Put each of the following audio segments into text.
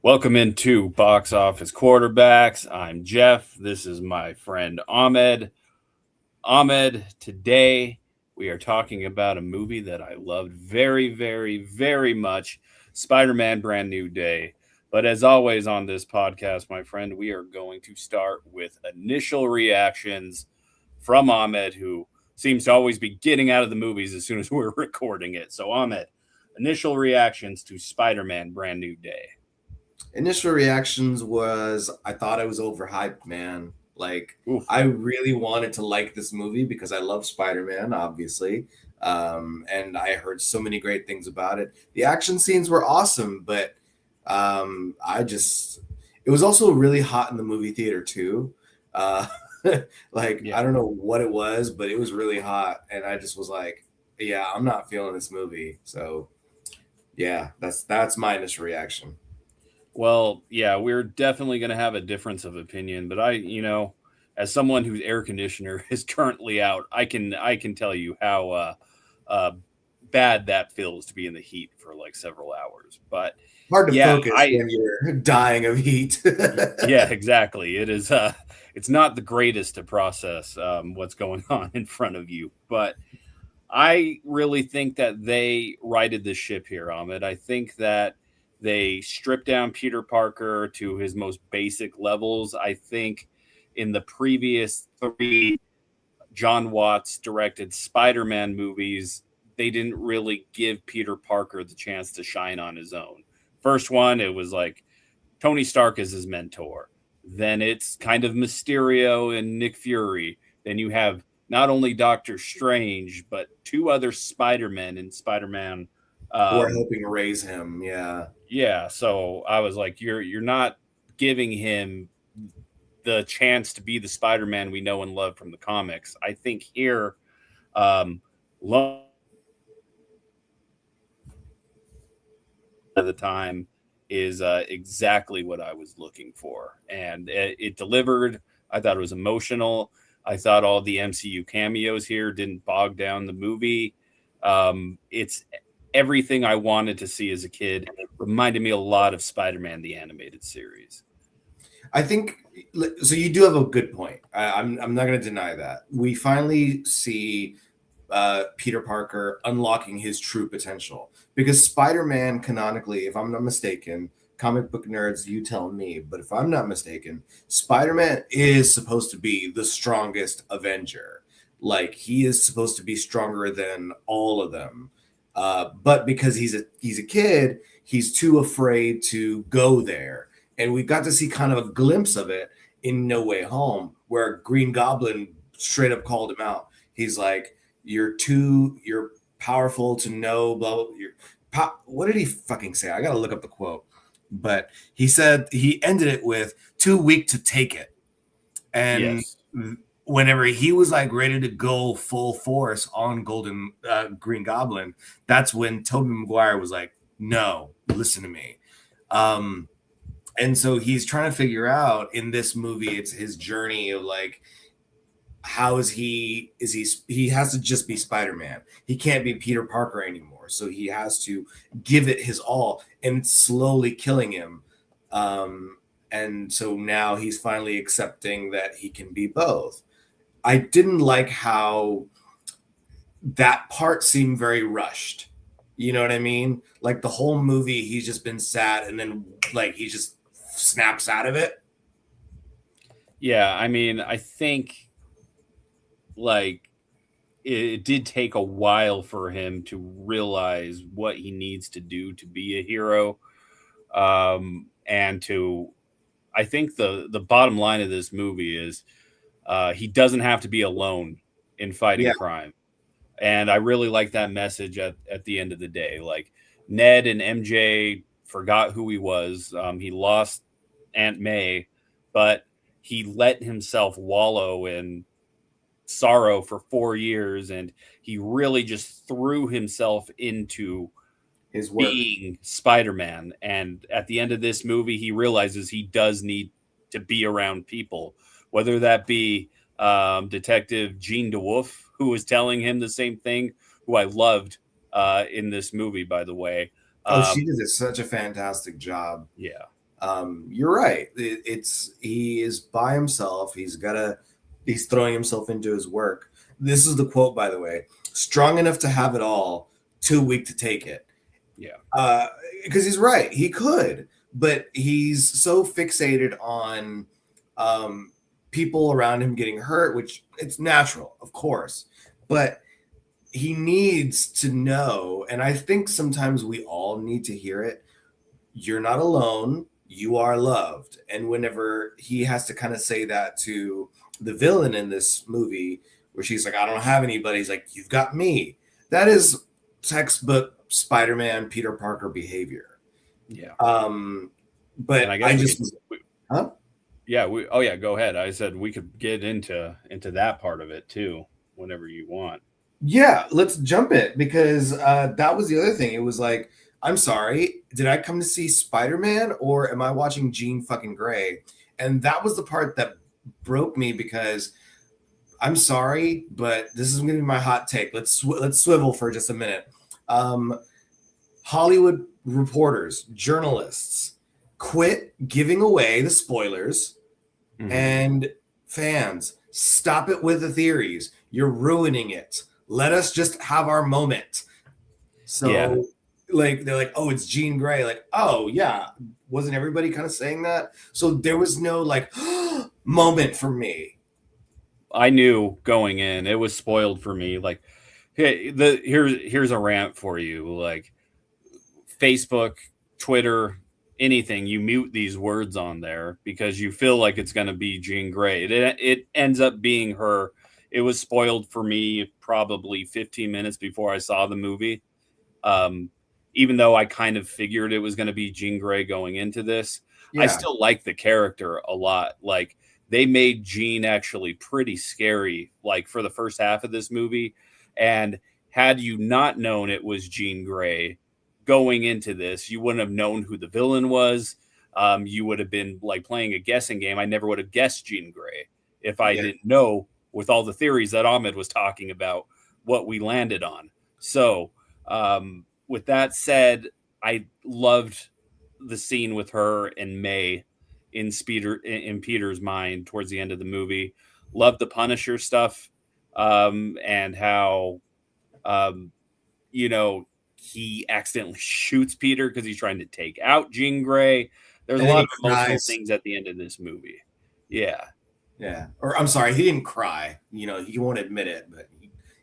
Welcome into Box Office Quarterbacks. I'm Jeff. This is my friend Ahmed. Ahmed, today we are talking about a movie that I loved very, very, very much, Spider-Man Brand New Day. But as always on this podcast, my friend, we are going to start with initial reactions from Ahmed, who seems to always be getting out of the movies as soon as we're recording it. So, Ahmed, initial reactions to Spider-Man Brand New Day. Initial reactions was I thought I was overhyped, man. Like Oof. I really wanted to like this movie because I love Spider-Man, obviously. And I heard so many great things about it. The action scenes were awesome, but I just it was also really hot in the movie theater too. Uh like Yeah. I don't know what it was, but it was really hot and I just was like, yeah, I'm not feeling this movie. So, yeah, that's my initial reaction. Well, yeah, we're definitely going to have a difference of opinion, but as someone whose air conditioner is currently out, I can tell you how uh, bad that feels to be in the heat for like several hours. But Hard to yeah, focus when you're dying of heat. yeah, exactly. It's not the greatest to process what's going on in front of you, but I really think that they righted the ship here, Ahmed. I think that they stripped down Peter Parker to his most basic levels. I think in the previous three John Watts directed Spider Man movies, they didn't really give Peter Parker the chance to shine on his own. First one, it was like Tony Stark is his mentor. Then it's kind of Mysterio and Nick Fury. Then you have not only Doctor Strange, but two other Spider-Men in Spider-Man. Who are Um, helping raise him. Yeah. yeah, so I was like, you're not giving him the chance to be the Spider-Man we know and love from the comics. I think here, um, at the time is exactly what I was looking for, and it delivered. I thought it was emotional. I thought all the MCU cameos here didn't bog down the movie. It's everything I wanted to see as a kid. Reminded me a lot of Spider-Man the animated series. I think so. You do have a good point. I'm not going to deny that. We finally see Peter Parker unlocking his true potential because Spider-Man, canonically, if I'm not mistaken, comic book nerds, you tell me, but if I'm not mistaken, Spider-Man is supposed to be the strongest Avenger. Like he is supposed to be stronger than all of them. But because he's a kid, he's too afraid to go there. And we got to see kind of a glimpse of it in No Way Home, where Green Goblin straight up called him out. He's like, you're powerful to know, blah, blah, what did he fucking say? I gotta look up the quote. But he said he ended it with too weak to take it. And Yes. whenever he was like ready to go full force on Golden Green Goblin, that's when Tobey Maguire was like, no, listen to me. Um, and so he's trying to figure out in this movie, it's his journey of like, how he has to just be Spider-Man. He can't be Peter Parker anymore. So he has to give it his all, and it's slowly killing him. And so now he's finally accepting that he can be both. I didn't like how that part seemed very rushed. You know what I mean? Like the whole movie, he's just been sad, and then like he just snaps out of it. Yeah, I mean, I think like it did take a while for him to realize what he needs to do to be a hero, and to I think the bottom line of this movie is he doesn't have to be alone in fighting Yeah, crime, and I really like that message at the end of the day. Like Ned and MJ forgot who he was. He lost Aunt May, but he let himself wallow in sorrow for 4 years, and he really just threw himself into his work. being Spider-Man. And at the end of this movie, he realizes he does need to be around people, whether that be Detective Jean DeWolf, who was telling him the same thing, who I loved in this movie, by the way. Oh, she Um, did such a fantastic job. yeah. You're right. He is by himself. He's throwing himself into his work. This is the quote, by the way: "Strong enough to have it all, too weak to take it." Yeah. Because he's right. He could, but he's so fixated on people around him getting hurt, which it's natural, of course, but he needs to know, and I think sometimes we all need to hear it. You're not alone. You are loved. And whenever he has to kind of say that to the villain in this movie, where she's like, I don't have anybody, he's like, you've got me. That is textbook Spider-Man, Peter Parker behavior. Yeah. But and I guess I just, huh? Yeah, oh yeah, go ahead. I said we could get into that part of it too whenever you want. Yeah, let's jump it because that was the other thing. It was like, I'm sorry, did I come to see Spider-Man or am I watching Jean fucking Grey? And that was the part that broke me because I'm sorry, but this is going to be my hot take. Let's swivel for just a minute. Hollywood reporters, journalists, quit giving away the spoilers, and fans, stop it with the theories. You're ruining it. Let us just have our moment. So, Yeah. like, they're like, oh, it's Jean Grey. Like, oh, yeah. Wasn't everybody kind of saying that? So there was no, like, moment for me. I knew going in, it was spoiled for me. Like, hey, here's a rant for you. Like, Facebook, Twitter, anything, you mute these words on there because you feel like it's going to be Jean Grey. It ends up being her. It was spoiled for me probably 15 minutes before I saw the movie. Even though I kind of figured it was going to be Jean Grey going into this, I Yeah. still like the character a lot. Like, they made Jean actually pretty scary, like for the first half of this movie. And had you not known it was Jean Grey going into this, you wouldn't have known who the villain was. You would have been like playing a guessing game. I never would have guessed Jean Grey if I Yeah. didn't know, with all the theories that Ahmed was talking about, what we landed on. So, with that said, I loved the scene with her and May in Peter's mind towards the end of the movie. Loved the Punisher stuff, and how um, you know, he accidentally shoots Peter because he's trying to take out Jean Grey. There's a And then lot he of emotional cries. things at the end of this movie. Yeah. Yeah. Or I'm sorry, he didn't cry. You know, he won't admit it, but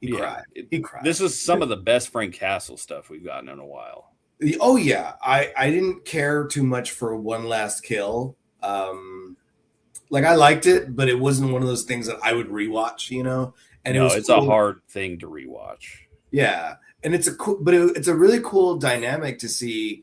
he Yeah. cried. He cried. This is some of the best Frank Castle stuff we've gotten in a while. Oh yeah, I didn't care too much for One Last Kill. Like I liked it, but it wasn't one of those things that I would rewatch, you know. And it No, was it's a cool. hard thing to rewatch. Yeah, and it's a cool, but it's a really cool dynamic to see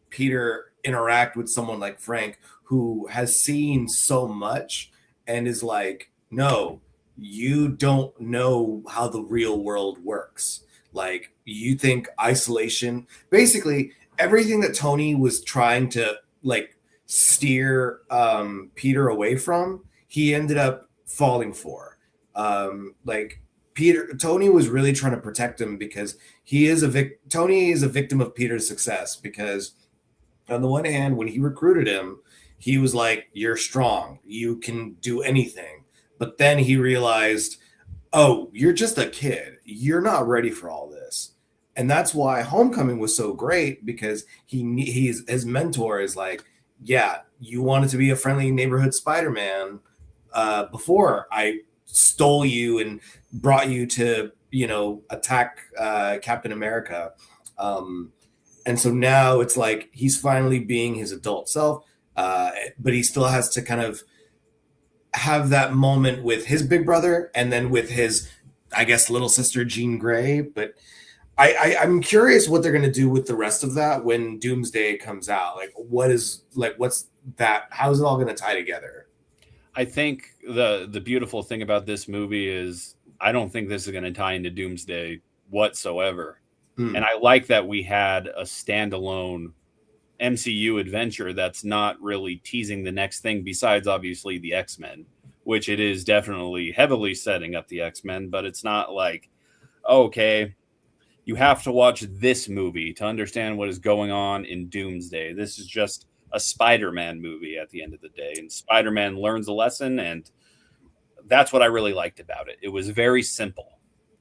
Peter interact with someone like Frank, who has seen so much and is like, no, you don't know how the real world works. Like you think isolation, basically everything that Tony was trying to like steer Peter away from, he ended up falling for. Like Tony was really trying to protect him because Tony is a victim of Peter's success because on the one hand, when he recruited him, he was like, you're strong, you can do anything. But then he realized, oh, you're just a kid. You're not ready for all this. And that's why Homecoming was so great because his mentor is like, yeah, you wanted to be a friendly neighborhood Spider-Man before I stole you and brought you to, you know, attack Captain America. And so now it's like he's finally being his adult self, but he still has to kind of have that moment with his big brother and then with his, I guess, little sister Jean Grey. But I'm curious what they're going to do with the rest of that when Doomsday comes out. Like, what's that? How is it all going to tie together? I think the beautiful thing about this movie is I don't think this is going to tie into Doomsday whatsoever. And I like that we had a standalone MCU adventure that's not really teasing the next thing besides obviously the X-Men, which it is definitely heavily setting up the X-Men, but it's not like, okay, you have to watch this movie to understand what is going on in Doomsday. This is just a Spider-Man movie at the end of the day, and Spider-Man learns a lesson, and that's what I really liked about it. It was very simple.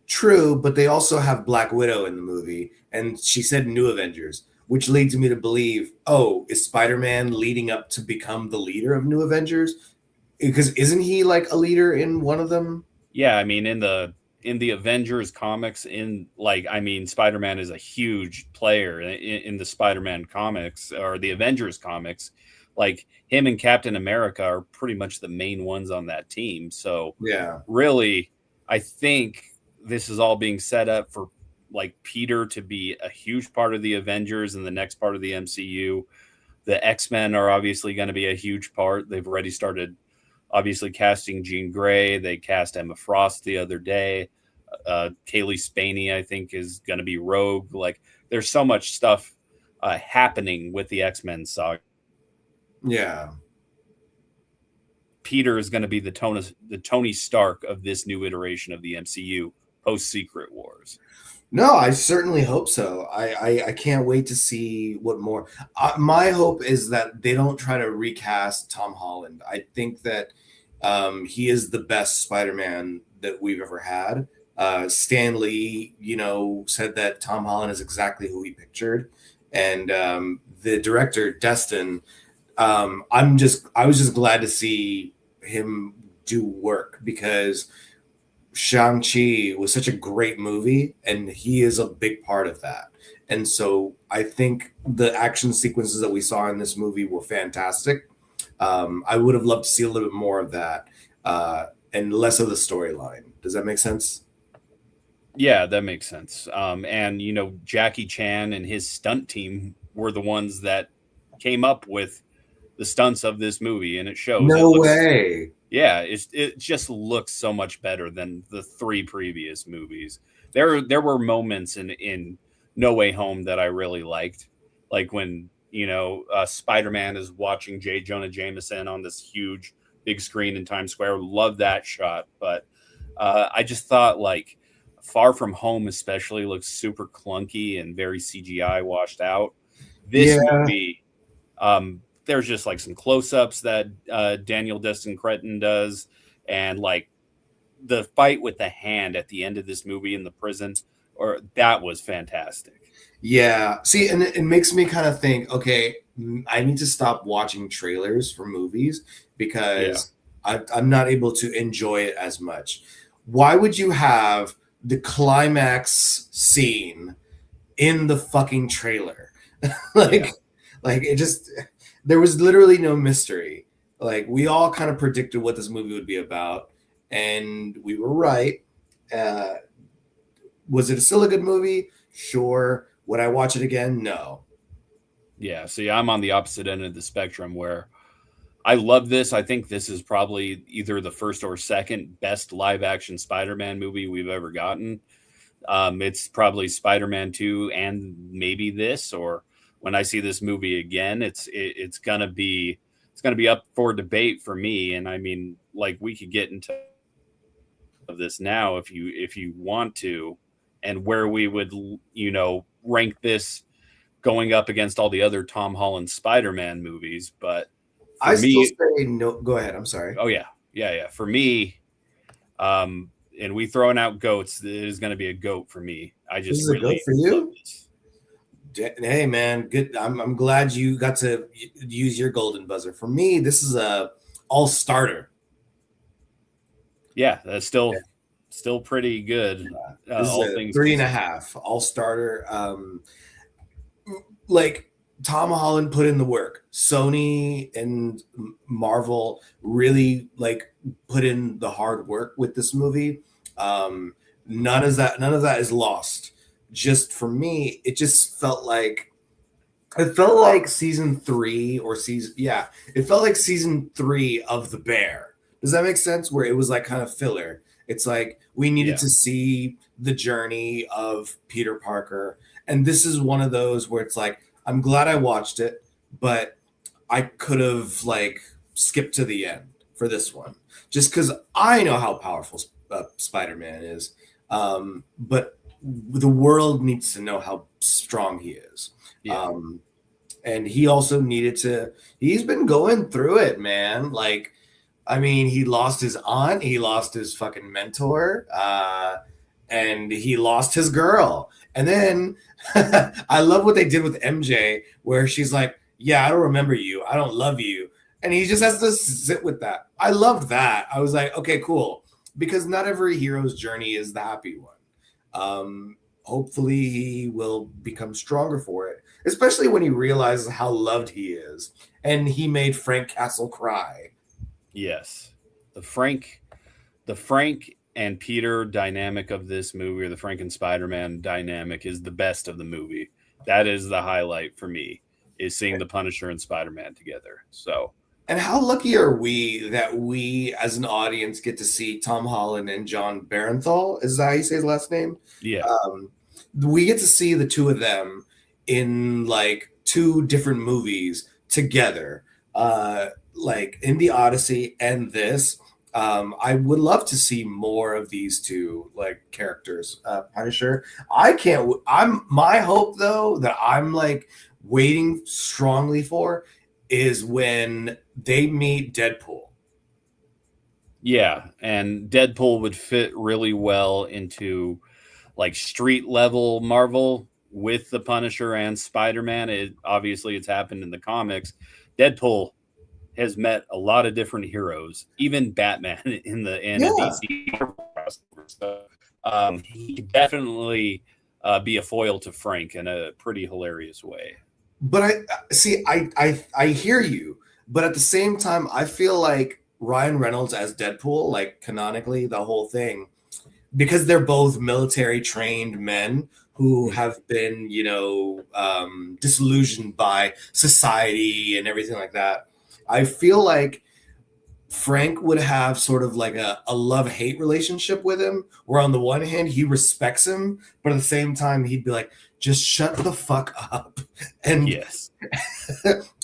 True, but they also have Black Widow in the movie, and she said New Avengers, which leads me to believe, oh, is Spider-Man leading up to become the leader of New Avengers? Because isn't he like a leader in one of them? Yeah, I mean in the Avengers comics, in like I mean Spider-Man is a huge player in the Spider-Man comics or the Avengers comics. Like him and Captain America are pretty much the main ones on that team. So Yeah. really, I think this is all being set up for like Peter to be a huge part of the Avengers and the next part of the MCU. The X-Men are obviously going to be a huge part. They've already started obviously casting Jean Grey. They cast Emma Frost the other day. Kaylee Spaney, I think, is going to be Rogue. Like, there's so much stuff happening with the X-Men saga. Yeah. Peter is going to be the Tony Stark of this new iteration of the MCU post Secret Wars. No, I certainly hope so. I can't wait to see what more. My hope is that they don't try to recast Tom Holland. I think that he is the best Spider-Man that we've ever had. Stan Lee, said that Tom Holland is exactly who he pictured, and the director Destin. I was just glad to see him do work because Shang-Chi was such a great movie, and he is a big part of that. And so I think the action sequences that we saw in this movie were fantastic. I would have loved to see a little bit more of that and less of the storyline. Does that make sense? Yeah, that makes sense. And Jackie Chan and his stunt team were the ones that came up with the stunts of this movie, and it shows. It No looks, way. yeah, it just looks so much better than the three previous movies. There were moments in No Way Home that I really liked, like when Spider-Man is watching J. Jonah Jameson on this huge big screen in Times Square. Love that shot, but I just thought like Far From Home especially looks super clunky and very CGI washed out. This Yeah. movie, there's just like some close-ups that Daniel Destin Cretton does, and like the fight with the hand at the end of this movie in the prison, or that was fantastic. Yeah. See, and it makes me kind of think, okay, I need to stop watching trailers for movies Yeah, because I'm not able to enjoy it as much. Why would you have the climax scene in the fucking trailer? like, yeah, like it just, there was literally no mystery. Like, we all kind of predicted what this movie would be about, and we were right. Uh, was it still a good movie? Sure. Would I watch it again? No. yeah. See, I'm on the opposite end of the spectrum where I love this. I think this is probably either the first or second best live action Spider-Man movie we've ever gotten. It's probably Spider-Man 2 and maybe this, or when I see this movie again, it's gonna be up for debate for me. And I mean, like we could get into this now if you want to, and where we would rank this going up against all the other Tom Holland Spider-Man movies. But for I still me, say no. Go ahead. I'm sorry. oh yeah. For me, and we throwing out goats, it is going to be a goat for me. I This just is a goat really for love you. this. Hey man, good. I'm glad you got to use your golden buzzer. For me, this is a all starter. Yeah, that's still pretty good. This is All a things three and a considered. half all starter. Like Tom Holland put in the work. Sony and Marvel really like put in the hard work with this movie. Um, none of that is lost. Just for me, it felt like season three or season yeah, it felt like season three of The Bear. Does that make sense? Where it was like kind of filler. It's like we needed Yeah, to see the journey of Peter Parker. And this is one of those where it's like, I'm glad I watched it, but I could have like skipped to the end for this one. Just because I know how powerful Spider-Man is. But the world needs to know how strong he is. yeah. Um, and he also needed to. He's been going through it, man. Like, I mean, he lost his aunt, he lost his fucking mentor, and he lost his girl. And then I love what they did with MJ, where she's like, "Yeah, I don't remember you, I don't love you," and he just has to sit with that. I loved that. I was like, okay, cool, because not every hero's journey is the happy one. Hopefully, he will become stronger for it, especially when he realizes how loved he is, and he made Frank Castle cry. Yes, the Frank and Peter dynamic of this movie, or the Frank and Spider-Man dynamic, is the best of the movie. That is the highlight for me, is seeing the Punisher and Spider-Man together. So, and how lucky are we that we, as an audience, get to see Tom Holland and John Barenthal? Is that how you say his last name? yeah. We get to see the two of them in like two different movies together, like in the Odyssey and this. I would love to see more of these two like characters. Punisher. I can't. I'm my hope though that I'm like waiting strongly for is when they meet Deadpool. Yeah, and Deadpool would fit really well into like street level Marvel with the Punisher and Spider-Man. It's happened in the comics. Deadpool has met a lot of different heroes, even Batman in the DC. So, he could definitely be a foil to Frank in a pretty hilarious way. But I hear you, but at the same time, I feel like Ryan Reynolds as Deadpool, like canonically, the whole thing, because they're both military trained men who have been, disillusioned by society and everything like that. I feel like Frank would have sort of like a love-hate relationship with him, where on the one hand he respects him, but at the same time he'd be like, just shut the fuck up. And yes.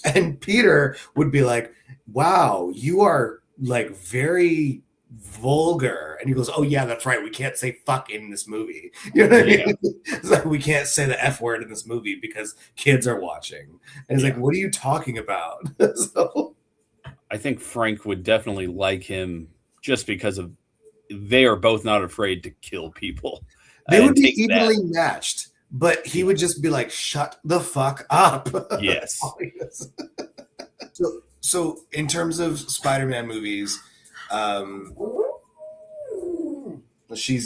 And Peter would be like, wow, you are like very vulgar. And he goes, oh yeah, that's right, we can't say fuck in this movie. You know what I mean? It's like, we can't say the F word in this movie because kids are watching. And he's like, what are you talking about? So I think Frank would definitely like him just because of they are both not afraid to kill people. They would be evenly matched, but he would just be like, shut the fuck up. Yes. So in terms of Spider-Man movies,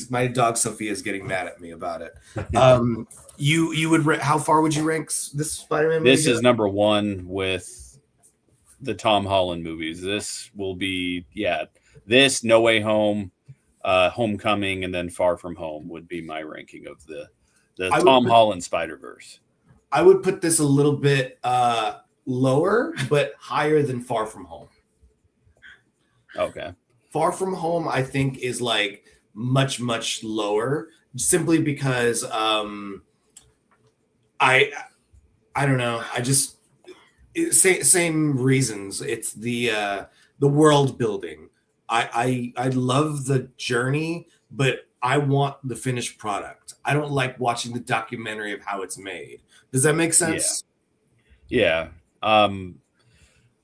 my dog Sophia is getting mad at me about it. You would how far would you rank this Spider-Man movie? This is number one with the Tom Holland movies. This will be this, No Way Home, Homecoming, and then Far From Home would be my ranking of the Tom Holland Spider-Verse. I would put this a little bit lower, but higher than Far From Home. Okay. Far From Home, I think, is like much, much lower, simply because I don't know. I just same reasons. It's the world building. I love the journey, but I want the finished product. I don't like watching the documentary of how it's made. Does that make sense? Yeah.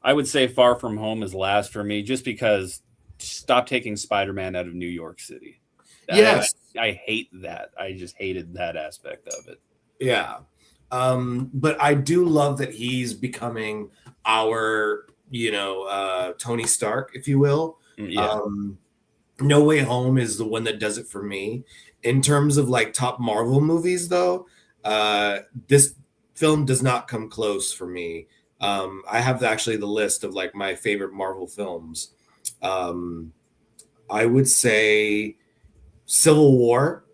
I would say Far From Home is last for me, just because stop taking Spider-Man out of New York City. Yes. I hate that. I just hated that aspect of it. Yeah. But I do love that he's becoming our, Tony Stark, if you will. Yeah. No Way Home is the one that does it for me. In terms of like top Marvel movies, though, this film does not come close for me. I have actually the list of like my favorite Marvel films. I would say Civil War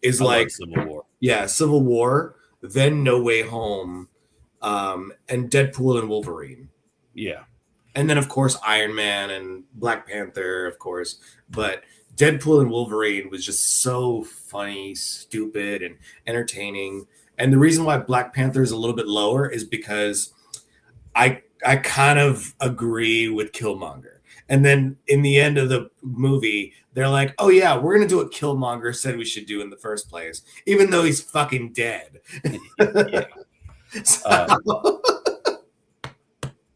is Civil War. Yeah, Civil War, then No Way Home, and Deadpool and Wolverine. Yeah. And then, of course, Iron Man and Black Panther, of course. But Deadpool and Wolverine was just so funny, stupid, and entertaining. And the reason why Black Panther is a little bit lower is because I kind of agree with Killmonger. And then in the end of the movie, they're like, oh, yeah, we're going to do what Killmonger said we should do in the first place, even though he's fucking dead. Yeah.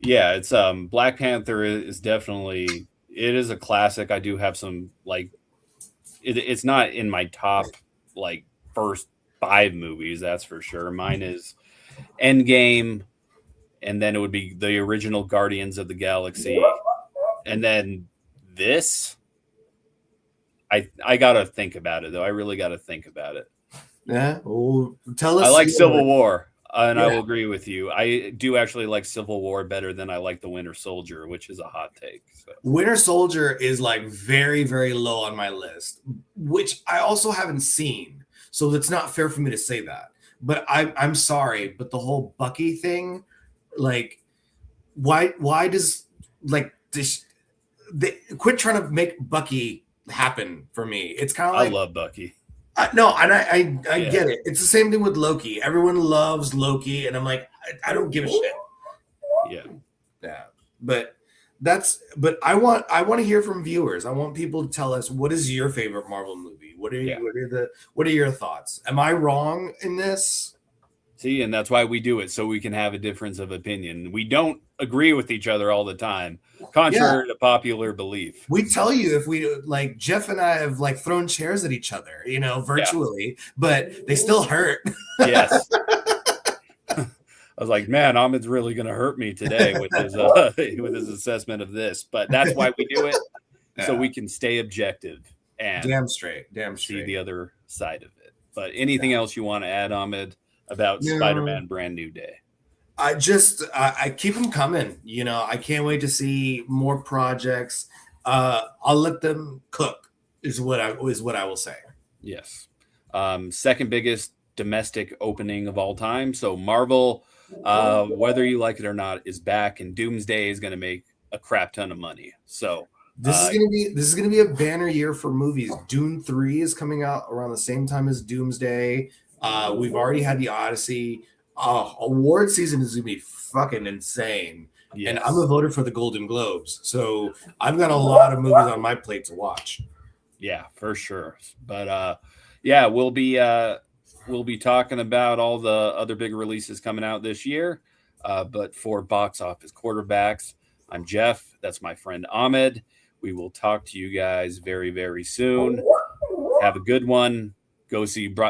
Yeah, it's Black Panther is definitely, it is a classic. I do have some like it's not in my top like first 5 movies, that's for sure. Mine is Endgame, and then it would be the original Guardians of the Galaxy, and then this. I gotta think about it though. I really gotta think about it. Yeah. Well, tell I us. like Civil War, and I Yeah. will agree with you. I do actually like Civil War better than I like the Winter Soldier, which is a hot take. So. Winter Soldier is like very, very low on my list, which I also haven't seen. So it's not fair for me to say that. But I'm sorry, but the whole Bucky thing, like, why does like this? They quit trying to make Bucky happen for me. It's kind of I like love Bucky. no, and I Yeah. get it. It's the same thing with Loki. Everyone loves Loki, and I'm like, I don't give a shit. Yeah. Yeah, but I want to hear from viewers. I want people to tell us what is your favorite Marvel movie. Yeah. What are your thoughts? Am I wrong in this? See, and that's why we do it, so we can have a difference of opinion. We don't agree with each other all the time, contrary to popular belief. We tell you if we like Jeff and I have like thrown chairs at each other, virtually, but they still hurt. Yes. I was like, man, Ahmed's really going to hurt me today with his assessment of this, but that's why we do it, so we can stay objective and damn straight, see the other side of it. But anything else you want to add, Ahmed, about Spider-Man Brand New Day? I keep them coming. I can't wait to see more projects. I'll let them cook is what I will say. Yes. Second biggest domestic opening of all time. So Marvel, whether you like it or not, is back, and Doomsday is going to make a crap ton of money. So this is gonna be a banner year for movies. Dune 3 is coming out around the same time as Doomsday. We've already had the Odyssey. Award season is gonna be fucking insane. Yes. And I'm a voter for the Golden Globes, so I've got a lot of movies on my plate to watch. Yeah, for sure. But yeah, we'll be talking about all the other big releases coming out this year. But for Box Office Quarterbacks, I'm Jeff. That's my friend Ahmed. We will talk to you guys very, very soon. Have a good one. Go see